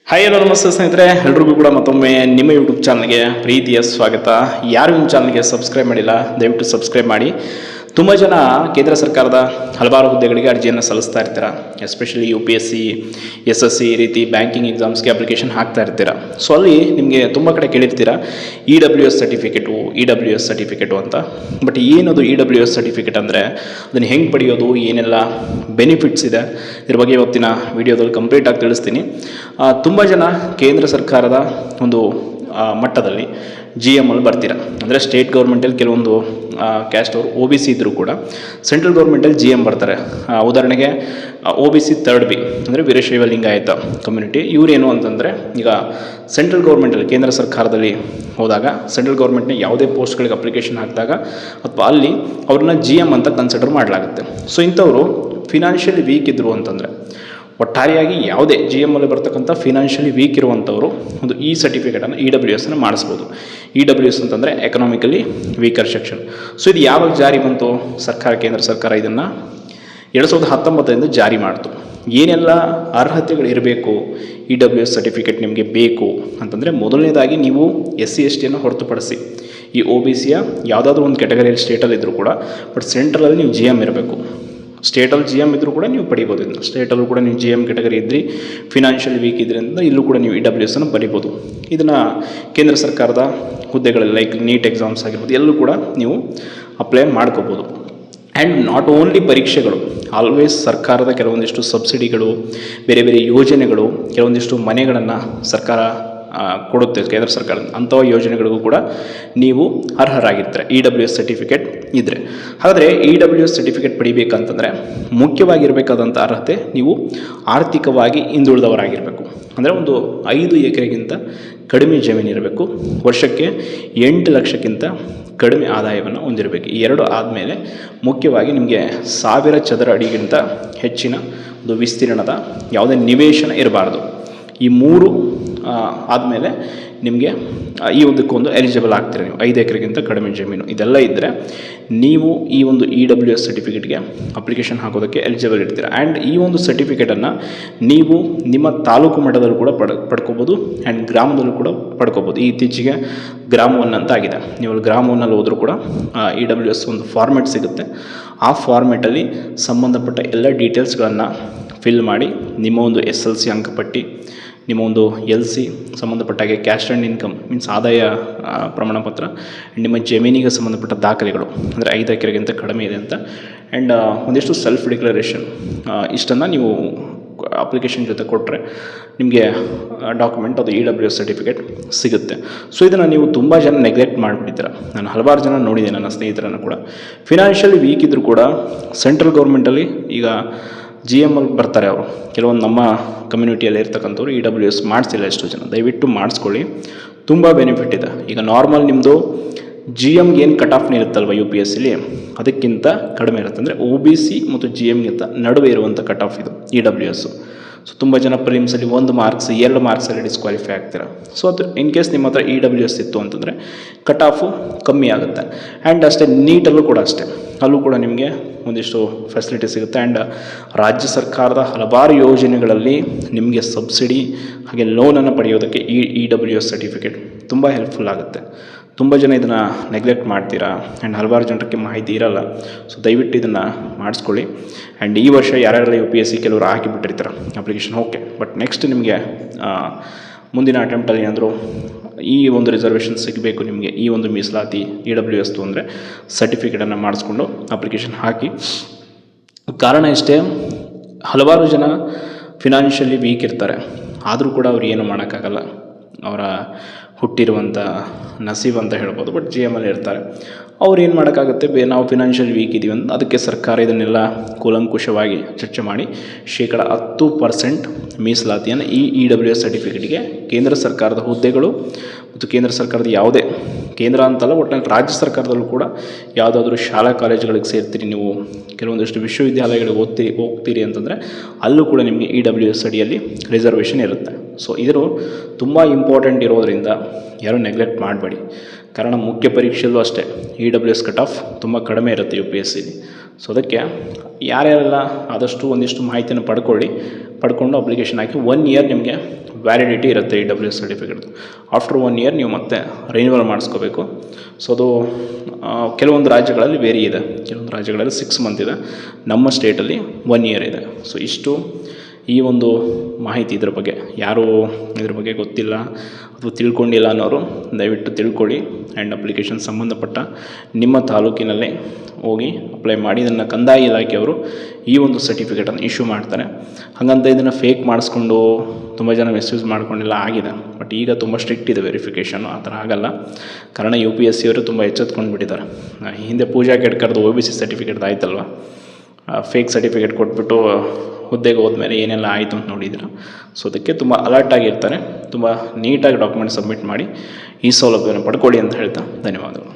Hi hello ನಮಸ್ತೆ ಸ್ನೇಹಿತರೆ, ಎಲ್ರಿಗೂ ಕೂಡ ಮತ್ತೊಮ್ಮೆ ನಿಮ್ಮ ಯೂಟ್ಯೂಬ್ ಚಾನಲ್ಗೆ ಪ್ರೀತಿಯ ಸ್ವಾಗತ. ಯಾರು ನಿಮ್ಮ ಚಾನಲ್ಗೆ ಸಬ್ಸ್ಕ್ರೈಬ್ ಮಾಡಿಲ್ಲ ದಯವಿಟ್ಟು ಸಬ್ಸ್ಕ್ರೈಬ್ ಮಾಡಿ. ತುಂಬ ಜನ ಕೇಂದ್ರ ಸರ್ಕಾರದ ಹಲವಾರು ಹುದ್ದೆಗಳಿಗೆ ಅರ್ಜಿಯನ್ನು ಸಲ್ಲಿಸ್ತಾ ಇರ್ತೀರ. ಎಸ್ಪೆಷಲಿ UPSC, SSC ಈ ರೀತಿ ಬ್ಯಾಂಕಿಂಗ್ ಎಕ್ಸಾಮ್ಸ್ಗೆ ಅಪ್ಲಿಕೇಶನ್ ಹಾಕ್ತಾ ಇರ್ತೀರ. ಸೊ ಅಲ್ಲಿ ನಿಮಗೆ ತುಂಬ ಕಡೆ ಕೇಳಿರ್ತೀರ EWS ಸರ್ಟಿಫಿಕೇಟು ಅಂತ. ಬಟ್ ಏನದು EWS ಸರ್ಟಿಫಿಕೇಟ್ ಅಂದರೆ, ಅದನ್ನು ಹೆಂಗೆ ಪಡೆಯೋದು, ಏನೆಲ್ಲ ಬೆನಿಫಿಟ್ಸ್ ಇದೆ, ಇದ್ರ ಬಗ್ಗೆ ಇವತ್ತಿನ ವಿಡಿಯೋದಲ್ಲಿ ಕಂಪ್ಲೀಟಾಗಿ ತಿಳಿಸ್ತೀನಿ. ತುಂಬ ಜನ ಕೇಂದ್ರ ಸರ್ಕಾರದ ಒಂದು ಮಟ್ಟದಲ್ಲಿ GM ಅಲ್ಲಿ ಬರ್ತೀರ. ಅಂದರೆ ಸ್ಟೇಟ್ ಗೌರ್ಮೆಂಟಲ್ಲಿ ಕೆಲವೊಂದು ಕ್ಯಾಸ್ಟ್ ಅವರು OBC ಇದ್ದರೂ ಕೂಡ ಸೆಂಟ್ರಲ್ ಗೌರ್ಮೆಂಟಲ್ಲಿ GM ಬರ್ತಾರೆ. ಉದಾಹರಣೆಗೆ OBC 3rd B ಅಂದರೆ ವೀರಶೈವ ಲಿಂಗಾಯತ ಕಮ್ಯುನಿಟಿ. ಇವರೇನು ಅಂತಂದರೆ, ಈಗ ಸೆಂಟ್ರಲ್ ಗೌರ್ಮೆಂಟಲ್ಲಿ ಕೇಂದ್ರ ಸರ್ಕಾರದಲ್ಲಿ ಹೋದಾಗ ಸೆಂಟ್ರಲ್ ಗೌರ್ಮೆಂಟ್ನ ಯಾವುದೇ ಪೋಸ್ಟ್ಗಳಿಗೆ ಅಪ್ಲಿಕೇಶನ್ ಹಾಕಿದಾಗ ಅಥವಾ ಅಲ್ಲಿ ಅವ್ರನ್ನ GM ಅಂತ ಕನ್ಸಿಡರ್ ಮಾಡಲಾಗುತ್ತೆ. ಸೊ ಇಂಥವರು ಫಿನಾನ್ಷಿಯಲಿ ವೀಕ್ ಇದ್ದರು ಅಂತಂದರೆ, ಒಟ್ಟಾರೆಯಾಗಿ ಯಾವುದೇ GM ಅಲ್ಲಿ ಬರ್ತಕ್ಕಂಥ ಫಿನಾನ್ಷಿಯಲಿ ವೀಕ್ ಇರುವಂಥವರು ಒಂದು ಈ ಸರ್ಟಿಫಿಕೇಟನ್ನು EWS ಮಾಡಿಸ್ಬೋದು. EWS ಅಂತಂದರೆ ಎಕನಾಮಿಕಲಿ ವೀಕರ್ ಸೆಕ್ಷನ್. ಸೊ ಇದು ಯಾವಾಗ ಜಾರಿ ಬಂತು? ಕೇಂದ್ರ ಸರ್ಕಾರ ಇದನ್ನು 2019 ಜಾರಿ ಮಾಡ್ತು. ಏನೆಲ್ಲ ಅರ್ಹತೆಗಳು ಇರಬೇಕು EWS ಸರ್ಟಿಫಿಕೇಟ್ ನಿಮಗೆ ಬೇಕು ಅಂತಂದರೆ, ಮೊದಲನೇದಾಗಿ ನೀವು SC STಯನ್ನು ಹೊರತುಪಡಿಸಿ ಈ OBCಯ ಯಾವುದಾದ್ರೂ ಒಂದು ಕ್ಯಾಟಗರಿಯಲ್ಲಿ ಸ್ಟೇಟಲ್ಲಿ ಇದ್ದರೂ ಕೂಡ, ಬಟ್ ಸೆಂಟ್ರಲಲ್ಲಿ ನೀವು GM ಇರಬೇಕು. ಸ್ಟೇಟಲ್ಲಿ GM ಇದ್ದರೂ ಕೂಡ ನೀವು ಪಡಿಬೋದು. ಇದನ್ನು ಸ್ಟೇಟಲ್ಲೂ ಕೂಡ ನೀವು GM ಕ್ಯಾಟಗರಿ ಇದ್ರಿ, ಫಿನಾನ್ಷಿಯಲ್ ವೀಕ್ ಇದ್ರಿಂದ ಇಲ್ಲೂ ಕೂಡ ನೀವು EWS ಪಡಿಬೋದು. ಇದನ್ನು ಕೇಂದ್ರ ಸರ್ಕಾರದ ಹುದ್ದೆಗಳಲ್ಲಿ ಲೈಕ್ ನೀಟ್ ಎಕ್ಸಾಮ್ಸ್ ಆಗಿರ್ಬೋದು, ಎಲ್ಲೂ ಕೂಡ ನೀವು ಅಪ್ಲೈ ಮಾಡ್ಕೋಬೋದು. ಆ್ಯಂಡ್ ನಾಟ್ ಓನ್ಲಿ ಪರೀಕ್ಷೆಗಳು, ಆಲ್ವೇಸ್ ಸರ್ಕಾರದ ಕೆಲವೊಂದಿಷ್ಟು ಸಬ್ಸಿಡಿಗಳು, ಬೇರೆ ಬೇರೆ ಯೋಜನೆಗಳು, ಕೆಲವೊಂದಿಷ್ಟು ಮನೆಗಳನ್ನು ಸರ್ಕಾರ ಕೊಡುತ್ತೆ ಕೇಂದ್ರ ಸರ್ಕಾರ. ಅಂಥ ಯೋಜನೆಗಳಿಗೂ ಕೂಡ ನೀವು ಅರ್ಹರಾಗಿರ್ತಾರೆ EWS ಸರ್ಟಿಫಿಕೇಟ್ ಇದ್ದರೆ. ಹಾಗಾದರೆ EWS ಸರ್ಟಿಫಿಕೇಟ್ ಪಡಿಬೇಕಂತಂದರೆ ಮುಖ್ಯವಾಗಿರಬೇಕಾದಂಥ ಅರ್ಹತೆ, ನೀವು ಆರ್ಥಿಕವಾಗಿ ಹಿಂದುಳಿದವರಾಗಿರಬೇಕು. ಅಂದರೆ ಒಂದು 5 ಎಕರೆಗಿಂತ ಕಡಿಮೆ ಜಮೀನು ಇರಬೇಕು, ವರ್ಷಕ್ಕೆ 8 ಲಕ್ಷಕ್ಕಿಂತ ಕಡಿಮೆ ಆದಾಯವನ್ನು ಹೊಂದಿರಬೇಕು. ಈ ಎರಡು ಆದಮೇಲೆ ಮುಖ್ಯವಾಗಿ ನಿಮಗೆ 1000 ಚದರ ಅಡಿಗಿಂತ ಹೆಚ್ಚಿನ ಒಂದು ವಿಸ್ತೀರ್ಣದ ಯಾವುದೇ ನಿವೇಶನ ಇರಬಾರ್ದು. ಈ 3 ಆದಮೇಲೆ ನಿಮಗೆ ಈ ಒಂದಕ್ಕೊಂದು ಎಲಿಜಿಬಲ್ ಆಗ್ತೀರ. ನೀವು 5 ಎಕರೆಗಿಂತ ಕಡಿಮೆ ಜಮೀನು ಇದೆಲ್ಲ ಇದ್ದರೆ ನೀವು ಈ ಒಂದು EWS ಸರ್ಟಿಫಿಕೇಟ್ಗೆ ಅಪ್ಲಿಕೇಶನ್ ಹಾಕೋದಕ್ಕೆ ಎಲಿಜಿಬಲ್ ಇರ್ತೀರ. ಆ್ಯಂಡ್ ಈ ಒಂದು ಸರ್ಟಿಫಿಕೇಟನ್ನು ನೀವು ನಿಮ್ಮ ತಾಲೂಕು ಮಟ್ಟದಲ್ಲೂ ಕೂಡ ಪಡ್ಕೋಬೋದು ಆ್ಯಂಡ್ ಗ್ರಾಮದಲ್ಲೂ ಕೂಡ ಪಡ್ಕೋಬೋದು. ಇತ್ತೀಚೆಗೆ ಗ್ರಾಮ 1 ಅಂತ ಆಗಿದೆ. ನೀವು ಗ್ರಾಮ 1 ಹೋದರೂ ಕೂಡ EWS ಒಂದು ಫಾರ್ಮೆಟ್ ಸಿಗುತ್ತೆ. ಆ ಫಾರ್ಮೆಟಲ್ಲಿ ಸಂಬಂಧಪಟ್ಟ ಎಲ್ಲ ಡೀಟೇಲ್ಸ್ಗಳನ್ನು ಫಿಲ್ ಮಾಡಿ, ನಿಮ್ಮ ಒಂದು SLC ಅಂಕಪಟ್ಟಿ, ನಿಮ್ಮ ಒಂದು LC ಸಂಬಂಧಪಟ್ಟಾಗೆ ಕ್ಯಾಸ್ಟ್ ಆ್ಯಂಡ್ ಇನ್ಕಮ್ ಮೀನ್ಸ್ ಆದಾಯ ಪ್ರಮಾಣ ಪತ್ರ, ನಿಮ್ಮ ಜಮೀನಿಗೆ ಸಂಬಂಧಪಟ್ಟ ದಾಖಲೆಗಳು, ಅಂದರೆ 5 ಎಕರೆಗಿಂತ ಕಡಿಮೆ ಇದೆ ಅಂತ, ಆ್ಯಂಡ್ ಒಂದಿಷ್ಟು ಸೆಲ್ಫ್ ಡಿಕ್ಲರೇಷನ್, ಇಷ್ಟನ್ನು ನೀವು ಅಪ್ಲಿಕೇಶನ್ ಜೊತೆ ಕೊಟ್ಟರೆ ನಿಮಗೆ ಡಾಕ್ಯುಮೆಂಟ್, ಅದು EWS ಸರ್ಟಿಫಿಕೇಟ್ ಸಿಗುತ್ತೆ. ಸೊ ಇದನ್ನು ನೀವು ತುಂಬ ಜನ ನೆಗ್ಲೆಕ್ಟ್ ಮಾಡಿಬಿಡ್ತೀರ. ನಾನು ಹಲವಾರು ಜನ ನೋಡಿದೆ, ನನ್ನ ಸ್ನೇಹಿತರನ್ನು ಕೂಡ ಫಿನಾನ್ಷಿಯಲಿ ವೀಕ್ ಇದ್ದರೂ ಕೂಡ ಸೆಂಟ್ರಲ್ ಗೌರ್ಮೆಂಟಲ್ಲಿ ಈಗ GM ಅಲ್ಲಿ ಬರ್ತಾರೆ. ಅವರು ಕೆಲವೊಂದು ನಮ್ಮ ಕಮ್ಯುನಿಟಿಯಲ್ಲಿ ಇರ್ತಕ್ಕಂಥವ್ರು EWS ಮಾಡಿಸಿಲ್ಲ ಎಷ್ಟೋ ಜನ. ದಯವಿಟ್ಟು ಮಾಡಿಸ್ಕೊಳ್ಳಿ, ತುಂಬ ಬೆನಿಫಿಟ್ ಇದೆ. ಈಗ ನಾರ್ಮಲ್ ನಿಮ್ಮದು GMಗೆ ಏನು ಕಟ್ ಆಫ್ನ ಇರುತ್ತಲ್ವ UPSCಲಿ, ಅದಕ್ಕಿಂತ ಕಡಿಮೆ ಇರುತ್ತೆ. ಅಂದರೆ OBC ಮತ್ತು GMಗಿಂತ ನಡುವೆ ಇರುವಂಥ ಕಟ್ ಆಫ್ ಇದು EWS. ಸೊ ತುಂಬ ಜನ ಪ್ರಿಲಿಮ್ಸಲ್ಲಿ 1 ಮಾರ್ಕ್ಸ್ 2 ಮಾರ್ಕ್ಸಲ್ಲಿ ಡಿಸ್ಕ್ವಾಲಿಫೈ ಆಗ್ತೀರ. ಸೊ ಅದು ಇನ್ ಕೇಸ್ ನಿಮ್ಮ ಹತ್ರ EWS ಇತ್ತು ಅಂತಂದರೆ ಕಟ್ ಆಫು ಕಮ್ಮಿ ಆಗುತ್ತೆ. ಆ್ಯಂಡ್ ಅಷ್ಟೇ ನೀಟಲ್ಲೂ ಕೂಡ ಅಷ್ಟೇ, ಅಲ್ಲೂ ಕೂಡ ನಿಮಗೆ ಒಂದಿಷ್ಟು ಫೆಸಿಲಿಟಿ ಸಿಗುತ್ತೆ. ಆ್ಯಂಡ್ ರಾಜ್ಯ ಸರ್ಕಾರದ ಹಲವಾರು ಯೋಜನೆಗಳಲ್ಲಿ ನಿಮಗೆ ಸಬ್ಸಿಡಿ ಹಾಗೆ ಲೋನನ್ನು ಪಡೆಯೋದಕ್ಕೆ EWS ಸರ್ಟಿಫಿಕೇಟ್ ತುಂಬ ಹೆಲ್ಪ್ಫುಲ್ ಆಗುತ್ತೆ. ತುಂಬ ಜನ ಇದನ್ನು ನೆಗ್ಲೆಕ್ಟ್ ಮಾಡ್ತೀರಾ ಆ್ಯಂಡ್ ಹಲವಾರು ಜನಕ್ಕೆ ಮಾಹಿತಿ ಇರಲ್ಲ. ಸೊ ದಯವಿಟ್ಟು ಇದನ್ನು ಮಾಡಿಸ್ಕೊಳ್ಳಿ. ಆ್ಯಂಡ್ ಈ ವರ್ಷ ಯಾರ್ಯಾರೆಲ್ಲ UPSC ಕೆಲವರು ಹಾಕಿಬಿಟ್ಟಿರ್ತಾರೆ ಅಪ್ಲಿಕೇಶನ್, ಓಕೆ, ಬಟ್ ನೆಕ್ಸ್ಟ್ ನಿಮಗೆ ಮುಂದಿನ ಅಟೆಂಪ್ಟಲ್ಲಿ ಏನಾದರೂ ಈ ಒಂದು ರಿಸರ್ವೇಷನ್ ಸಿಗಬೇಕು ನಿಮಗೆ, ಈ ಒಂದು ಮೀಸಲಾತಿ EWS ಅಂದರೆ ಸರ್ಟಿಫಿಕೇಟನ್ನು ಮಾಡಿಸ್ಕೊಂಡು ಅಪ್ಲಿಕೇಶನ್ ಹಾಕಿ. ಕಾರಣ ಇಷ್ಟೇ, ಹಲವಾರು ಜನ ಫಿನಾನ್ಷಿಯಲಿ ವೀಕ್ ಇರ್ತಾರೆ, ಆದರೂ ಕೂಡ ಅವ್ರು ಏನು ಮಾಡೋಕ್ಕಾಗಲ್ಲ, ಅವರ ಹುಟ್ಟಿರುವಂಥ ನಸೀಬ್ ಅಂತ ಹೇಳ್ಬೋದು. ಬಟ್ GM ಅಲ್ಲಿ ಇರ್ತಾರೆ, ಅವ್ರು ಏನು ಮಾಡೋಕ್ಕಾಗುತ್ತೆ, ನಾವು ಫಿನಾನ್ಷಿಯಲ್ ವೀಕ್ ಇದ್ದೀವಿ ಅಂತ ಅದಕ್ಕೆ ಸರ್ಕಾರ ಇದನ್ನೆಲ್ಲ ಕೂಲಂಕುಷವಾಗಿ ಚರ್ಚೆ ಮಾಡಿ 10% ಮೀಸಲಾತಿಯನ್ನು ಈ EWS ಸರ್ಟಿಫಿಕೇಟಿಗೆ ಕೇಂದ್ರ ಸರ್ಕಾರದ ಹುದ್ದೆಗಳು ಮತ್ತು ಕೇಂದ್ರ ಸರ್ಕಾರದ ಯಾವುದೇ, ಕೇಂದ್ರ ಅಂತಲ್ಲ ಒಟ್ಟಿನಲ್ಲಿ ರಾಜ್ಯ ಸರ್ಕಾರದಲ್ಲೂ ಕೂಡ ಯಾವುದಾದ್ರೂ ಶಾಲಾ ಕಾಲೇಜುಗಳಿಗೆ ಸೇರ್ತೀರಿ ನೀವು, ಕೆಲವೊಂದಿಷ್ಟು ವಿಶ್ವವಿದ್ಯಾಲಯಗಳಿಗೆ ಹೋಗ್ತೀರಿ ಅಂತಂದರೆ ಅಲ್ಲೂ ಕೂಡ ನಿಮಗೆ EWS ಅಡಿಯಲ್ಲಿ ರಿಸರ್ವೇಷನ್ ಇರುತ್ತೆ. ಸೊ ಇದು ತುಂಬ ಇಂಪಾರ್ಟೆಂಟ್ ಇರೋದರಿಂದ ಯಾರೂ ನೆಗ್ಲೆಕ್ಟ್ ಮಾಡಬೇಡಿ. ಕಾರಣ ಮುಖ್ಯ ಪರೀಕ್ಷೆಯಲ್ಲೂ ಅಷ್ಟೇ EWS ಕಟ್ ಆಫ್ ತುಂಬ ಕಡಿಮೆ ಇರುತ್ತೆ UPSCಲಿ. ಸೊ ಅದಕ್ಕೆ ಯಾರ್ಯಾರೆಲ್ಲ ಆದಷ್ಟು ಒಂದಿಷ್ಟು ಮಾಹಿತಿಯನ್ನು ಪಡ್ಕೊಂಡು ಅಪ್ಲಿಕೇಶನ್ ಹಾಕಿ 1 ಇಯರ್ ನಿಮಗೆ ವ್ಯಾಲಿಡಿಟಿ ಇರುತ್ತೆ ಈ WS ಸರ್ಟಿಫಿಕೇಟ್ದು. ಆಫ್ಟರ್ 1 ಇಯರ್ ನೀವು ಮತ್ತೆ ರಿನ್ಯೂವಲ್ ಮಾಡಿಸ್ಕೋಬೇಕು. ಸೊ ಅದು ಕೆಲವೊಂದು ರಾಜ್ಯಗಳಲ್ಲಿ ವೇರಿ ಇದೆ, ಕೆಲವೊಂದು ರಾಜ್ಯಗಳಲ್ಲಿ 6 ಮಂತ್ ಇದೆ, ನಮ್ಮ ಸ್ಟೇಟಲ್ಲಿ 1 ಇಯರ್ ಇದೆ. ಸೊ ಇಷ್ಟು ಈ ಒಂದು ಮಾಹಿತಿ. ಇದ್ರ ಬಗ್ಗೆ ಯಾರು ಇದ್ರ ಬಗ್ಗೆ ಗೊತ್ತಿಲ್ಲ ಅಥವಾ ತಿಳ್ಕೊಂಡಿಲ್ಲ ಅನ್ನೋರು ದಯವಿಟ್ಟು ತಿಳ್ಕೊಳ್ಳಿ. ಆ್ಯಂಡ್ ಅಪ್ಲಿಕೇಶನ್ ಸಂಬಂಧಪಟ್ಟ ನಿಮ್ಮ ತಾಲೂಕಿನಲ್ಲೇ ಹೋಗಿ ಅಪ್ಲೈ ಮಾಡಿ. ಇದನ್ನು ಕಂದಾಯ ಇಲಾಖೆಯವರು ಈ ಒಂದು ಸರ್ಟಿಫಿಕೇಟನ್ನು ಇಶ್ಯೂ ಮಾಡ್ತಾರೆ. ಹಾಗಂತ ಇದನ್ನು ಫೇಕ್ ಮಾಡಿಸ್ಕೊಂಡು ತುಂಬ ಜನ ಮಿಸ್ಯೂಸ್ ಮಾಡ್ಕೊಂಡೆಲ್ಲ ಆಗಿದೆ. ಬಟ್ ಈಗ ತುಂಬ ಸ್ಟ್ರಿಕ್ಟ್ ಇದೆ ವೆರಿಫಿಕೇಷನು, ಆ ಥರ ಆಗಲ್ಲ. ಕಾರಣ UPSC ಅವರು ತುಂಬ ಎಚ್ಚೆತ್ಕೊಂಡು ಬಿಟ್ಟಿದ್ದಾರೆ. ಹಿಂದೆ ಪೂಜಾ ಕೇಡ್ಕರ್ದು OBC ಸರ್ಟಿಫಿಕೇಟ್ ಆಯ್ತಲ್ವ, ಫೇಕ್ ಸರ್ಟಿಫಿಕೇಟ್ ಕೊಟ್ಬಿಟ್ಟು ಹುದ್ದೆಗೆ ಹೋದ್ಮೇಲೆ ಏನೆಲ್ಲ ಆಯಿತು ಅಂತ ನೋಡಿದ್ದೀರ. ಸೊ ಅದಕ್ಕೆ ತುಂಬ ಅಲರ್ಟಾಗಿರ್ತಾರೆ. ತುಂಬ ನೀಟಾಗಿ ಡಾಕ್ಯುಮೆಂಟ್ ಸಬ್ಮಿಟ್ ಮಾಡಿ ಈ ಸೌಲಭ್ಯವನ್ನು ಪಡ್ಕೊಳ್ಳಿ ಅಂತ ಹೇಳ್ತಾ ಧನ್ಯವಾದಗಳು.